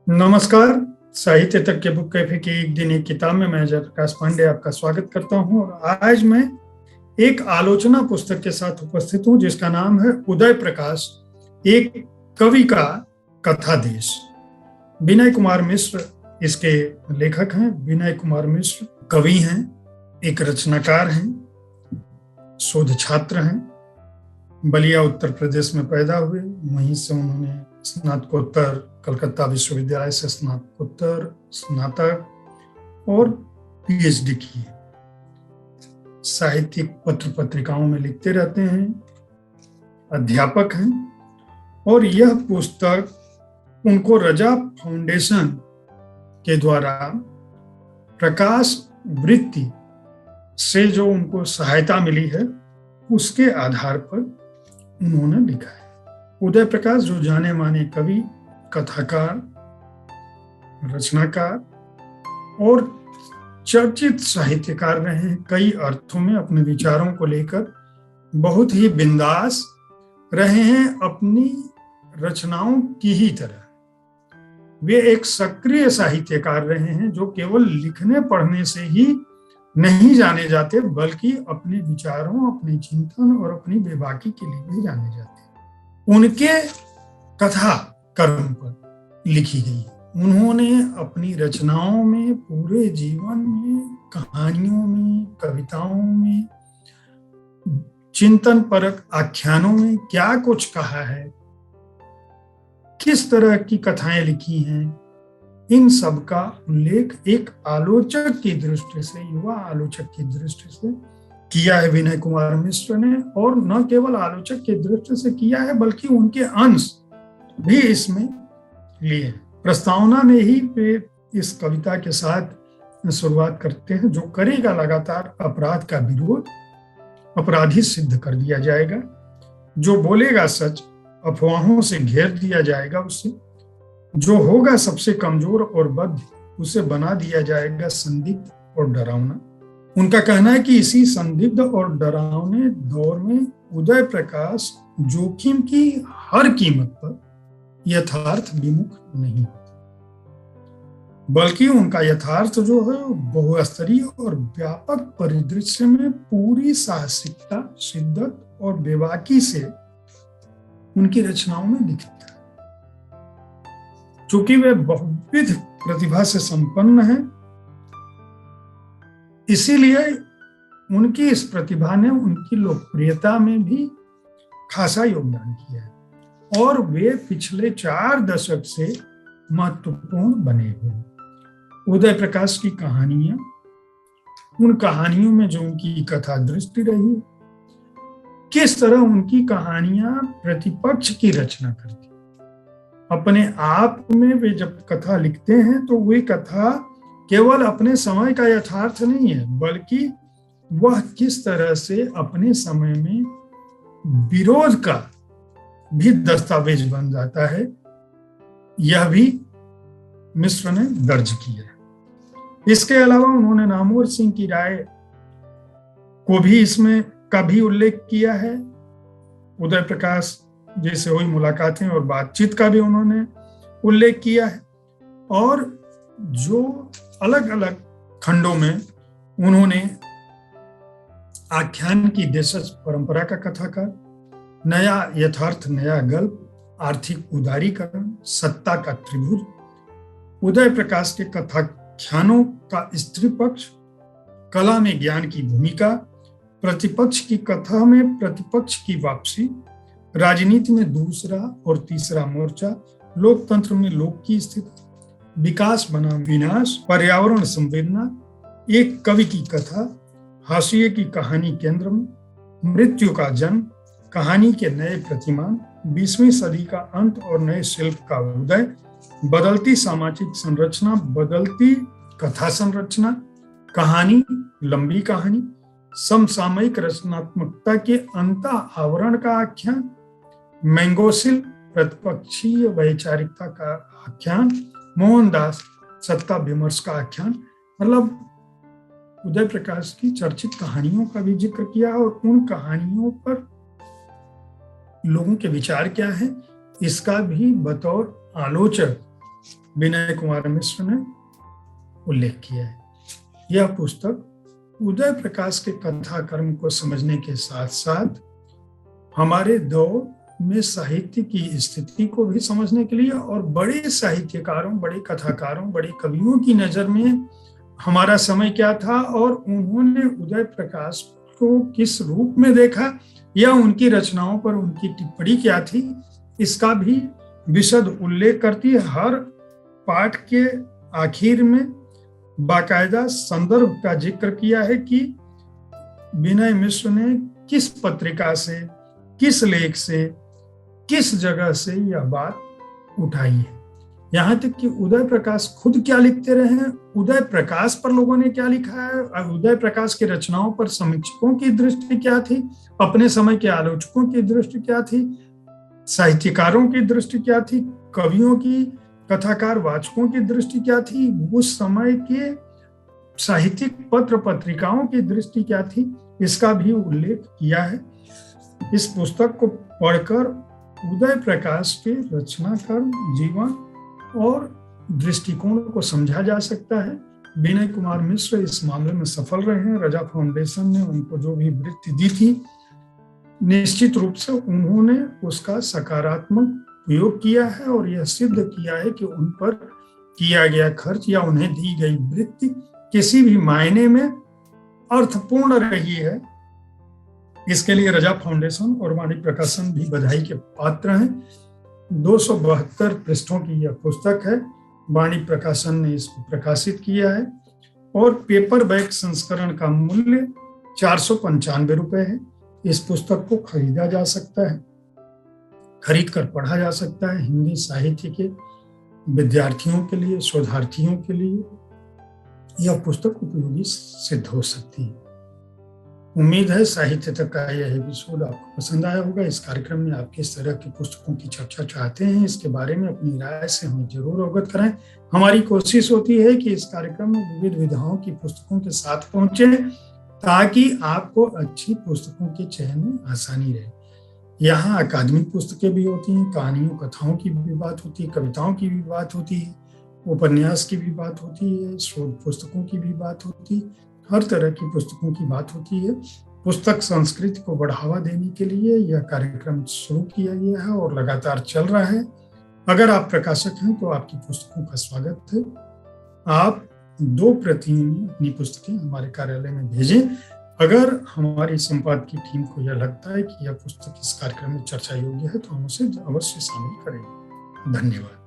नमस्कार। साहित्य तक के बुक कैफे की एक दिन एक किताब में मैं जयप्रकाश पांडे आपका स्वागत करता हूं। और आज मैं एक आलोचना पुस्तक के साथ उपस्थित हूं जिसका नाम है उदय प्रकाश, एक कवि का कथा देश। विनय कुमार मिश्र इसके लेखक हैं। विनय कुमार मिश्र कवि हैं, एक रचनाकार हैं, शोध छात्र हैं। बलिया उत्तर प्रदेश में पैदा हुए, वहीं से उन्होंने स्नातकोत्तर कलकत्ता विश्वविद्यालय से स्नातकोत्तर, स्नातक और पीएचडी की। साहित्यिक पत्र पत्रिकाओं में लिखते रहते हैं, अध्यापक हैं। और यह पुस्तक उनको रजा फाउंडेशन के द्वारा प्रकाश वृत्ति से जो उनको सहायता मिली है उसके आधार पर उन्होंने लिखा है। उदय प्रकाश जो जाने माने कवि, कथाकार, रचनाकार और चर्चित साहित्यकार रहे हैं। कई अर्थों में अपने विचारों को लेकर बहुत ही बिंदास रहे हैं, अपनी रचनाओं की ही तरह। वे एक सक्रिय साहित्यकार रहे हैं जो केवल लिखने पढ़ने से ही नहीं जाने जाते, बल्कि अपने विचारों, अपने चिंतन और अपनी बेबाकी के लिए भी जाने जाते। उनके कथा कर्म पर लिखी गई। उन्होंने अपनी रचनाओं में, पूरे जीवन में, कहानियों में, कविताओं में, चिंतन परक आख्यानों में क्या कुछ कहा है, किस तरह की कथाएं लिखी हैं, इन सब का उल्लेख एक आलोचक की दृष्टि से, युवा आलोचक की दृष्टि से किया है विनय कुमार मिश्र ने। और न केवल आलोचक की दृष्टि से किया है, बल्कि उनके अंश भी इसमें लिए। प्रस्तावना में ही वे इस कविता के साथ शुरुआत करते हैं, जो करेगा लगातार अपराध का विरोध, अपराधी सिद्ध कर दिया जाएगा। जो बोलेगा सच, अफवाहों से घेर दिया जाएगा उसे। जो होगा सबसे कमजोर और बद्ध, उसे बना दिया जाएगा संदिग्ध और डरावना। उनका कहना है कि इसी संदिग्ध और डरावने दौर में उदय प्रकाश जोखिम की हर कीमत पर यथार्थ विमुख नहीं होते, बल्कि उनका यथार्थ जो है बहुस्तरीय और व्यापक परिदृश्य में पूरी साहसिकता, शिद्दत और बेबाकी से उनकी रचनाओं में दिखता है। चूंकि वे बहुविध प्रतिभा से संपन्न हैं, इसीलिए उनकी इस प्रतिभा ने उनकी लोकप्रियता में भी खासा योगदान किया है और वे पिछले 4 दशक से महत्वपूर्ण बने हुए। उदय प्रकाश की कहानियां, उन कहानियों में जो उनकी कथा दृष्टि रही, किस तरह उनकी कहानियां प्रतिपक्ष की रचना करती। अपने आप में वे जब कथा लिखते हैं तो वे कथा केवल अपने समय का यथार्थ नहीं है, बल्कि वह किस तरह से अपने समय में विरोध का भी दस्तावेज बन जाता है, यह भी मिश्र ने दर्ज किया है। इसके अलावा उन्होंने नामवर सिंह की राय को भी इसमें का भी उल्लेख किया है। उदय प्रकाश जैसे हुई मुलाकातें और बातचीत का भी उन्होंने उल्लेख किया है। और जो अलग अलग खंडों में उन्होंने आख्यान की देशज परंपरा का कथाकार, नया यथार्थ, नया गल्प, आर्थिक उदारीकरण, सत्ता का त्रिभुज, उदय प्रकाश के कथाख्यानों का स्त्री पक्ष, कला में ज्ञान की भूमिका, प्रतिपक्ष की कथा में प्रतिपक्ष की वापसी, राजनीति में दूसरा और तीसरा मोर्चा, लोकतंत्र में लोक की स्थिति, विकास बनाम विनाश, पर्यावरण संवेदना, एक कवि की कथा, हाशिए की कहानी केंद्र में, मृत्यु का जन्म, कहानी के नए प्रतिमान, 20वीं सदी का अंत और नए शिल्प का उदय, बदलती सामाजिक संरचना, बदलती कथा संरचना, कहानी, लंबी कहानी, समसामयिक रचनात्मकता के अंत आवरण का आख्यान, मैंगोसिल, प्रतिपक्षीय वैचारिकता का आख्यान, मोहनदास, सत्ता विमर्श का आख्यान। मतलब उदय प्रकाश की चर्चित कहानियों का भी जिक्र किया और उन कहानियों पर लोगों के विचार क्या है इसका भी बतौर आलोचक विनय कुमार मिश्र ने उल्लेख किया है। यह पुस्तक उदय प्रकाश के कथा कर्म को समझने के साथ साथ हमारे दौर में साहित्य की स्थिति को भी समझने के लिए और बड़े साहित्यकारों, बड़े कथाकारों, बड़े कवियों की नजर में हमारा समय क्या था और उन्होंने उदय प्रकाश को किस रूप में देखा या उनकी रचनाओं पर उनकी टिप्पणी क्या थी, इसका भी विशद उल्लेख करती है। हर पाठ के आखिर में बाकायदा संदर्भ का जिक्र किया है कि विनय मिश्र ने किस पत्रिका से, किस लेख से, किस जगह से यह बात उठाई है। यहाँ तक कि उदय प्रकाश खुद क्या लिखते रहे हैं, उदय प्रकाश पर लोगों ने क्या लिखा है, उदय प्रकाश की रचनाओं पर समीक्षकों की दृष्टि क्या थी, अपने समय के आलोचकों की दृष्टि क्या थी, साहित्यकारों की दृष्टि क्या थी, कवियों की, कथाकार वाचकों की दृष्टि क्या थी, उस समय के साहित्यिक पत्र पत्रिकाओं की दृष्टि क्या थी, इसका भी उल्लेख किया है। इस पुस्तक को पढ़कर उदय प्रकाश के रचनाक्रम, जीवन और दृष्टिकोण को समझा जा सकता है। विनय कुमार मिश्र इस मामले में सफल रहे हैं। रजा फाउंडेशन ने उनको जो भी वृत्ति दी थी, निश्चित रूप से उन्होंने उसका सकारात्मक उपयोग किया है और यह सिद्ध किया है कि उन पर किया गया खर्च या उन्हें दी गई वृत्ति किसी भी मायने में अर्थपूर्ण रही है। इसके लिए रजा फाउंडेशन और वाणी प्रकाशन भी बधाई के पात्र हैं। 272 पृष्ठों की यह पुस्तक है। वाणी प्रकाशन ने इसको प्रकाशित किया है और पेपर बैक संस्करण का मूल्य 495 रुपए है। इस पुस्तक को खरीदा जा सकता है, खरीद कर पढ़ा जा सकता है। हिंदी साहित्य के विद्यार्थियों के लिए, शोधार्थियों के लिए यह पुस्तक उपयोगी सिद्ध हो सकती है। उम्मीद है साहित्य तक का यह एपिसोड आपको पसंद आया होगा। इस कार्यक्रम में आप किस तरह की पुस्तकों की चर्चा चाहते हैं, इसके बारे में अपनी राय से हमें जरूर अवगत कराएं। हमारी कोशिश होती है कि इस कार्यक्रम में विविध विधाओं की पुस्तकों के साथ पहुंचे ताकि आपको अच्छी पुस्तकों के चयन में आसानी रहे। यहाँ अकादमिक पुस्तकें भी होती हैं, कहानियों, कथाओं की भी बात होती है, कविताओं की भी बात होती है, उपन्यास की भी बात होती है, शोध पुस्तकों की भी बात होती है, हर तरह की पुस्तकों की बात होती है। पुस्तक संस्कृति को बढ़ावा देने के लिए यह कार्यक्रम शुरू किया गया है और लगातार चल रहा है। अगर आप प्रकाशक हैं तो आपकी पुस्तकों का स्वागत है। आप 2 प्रतियों में अपनी पुस्तकें हमारे कार्यालय में भेजें। अगर हमारी संपादकीय टीम को यह लगता है कि यह पुस्तक इस कार्यक्रम में चर्चा योग्य है तो हम उसे अवश्य शामिल करेंगे। धन्यवाद।